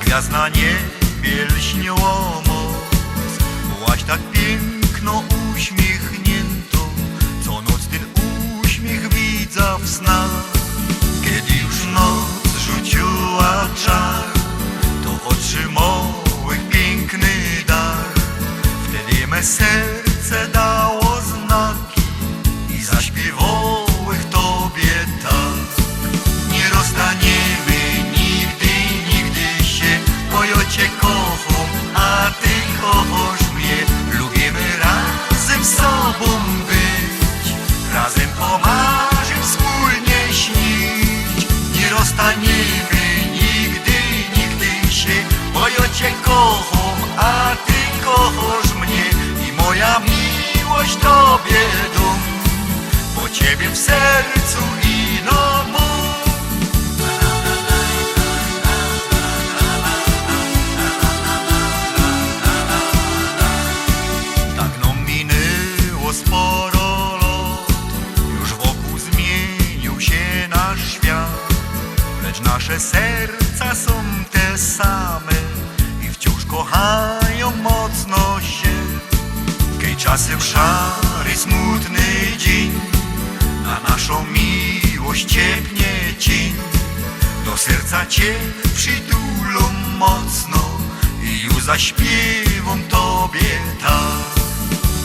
gwiazd na niebie lśniło moc, byłaś tak piękno uśmiechnięto, co noc ten uśmiech widza w snach. Kiedy już noc rzuciła czar, to otrzymały piękny dar. Wtedy me serce dało znaki i zaśpiewały Tobie tak. Nie rozstaniemy nigdy, nigdy się, bo ja Cię kocham, a Ty kochasz mnie. Lubimy razem z sobą być, razem pomarzyć, wspólnie śnić. Nie rozstaniemy nigdy, nigdy się, bo ja Cię kocham, a Ty kochasz mnie. I moja miłość Tobie dam, bo Ciebie w sercu ino mam. Tak nam minęło sporo lat, już wokół zmienił się nasz świat, lecz nasze serca są te same i wciąż kochają mocno się. Kiedy czasem szary, smutny dzień na naszą miłość ciepnie cień, do serca Cię przytulą mocno i już zaśpiewam Tobie tak.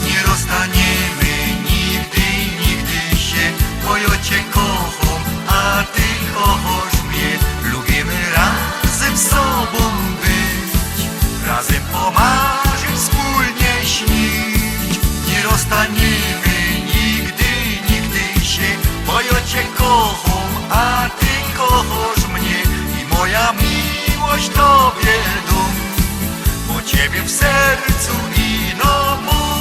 Nie rozstaniemy nigdy, nigdy się, bo ja Cię kocham, a Ty kochasz mnie. Lubimy razem z sobą być, razem pomarzyć, wspólnie śnić. Nie rozstaniemy nigdy, nigdy się, bo ja Cię kocham, a Ty kochasz mnie. I moja miłość Tobie dam, bo Ciebie w sercu ino mam.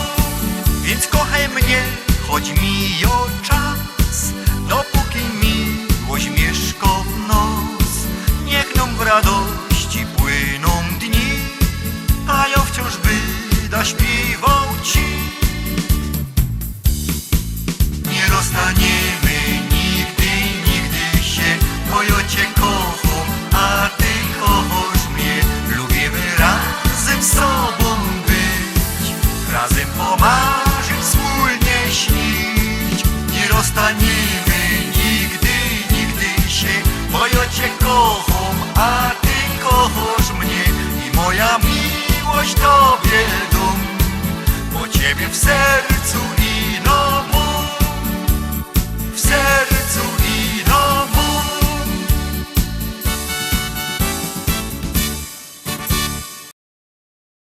Więc kochaj mnie, choć mijał czas, dopóki miłość mieszka w nas. Niech nam w radości płyną dni, a ja wciąż będę śpiewał Ci. Nie rozstaniemy nigdy, nigdy się, bo ja Cię kocham, a Ty kochasz mnie. Lubimy razem z sobą być, razem pomarzyć, wspólnie śnić. Nie rozstaniemy nigdy, nigdy się, bo ja Cię kocham, a Ty kochasz mnie. I moja miłość Tobie dam, bo Ciebie w sercu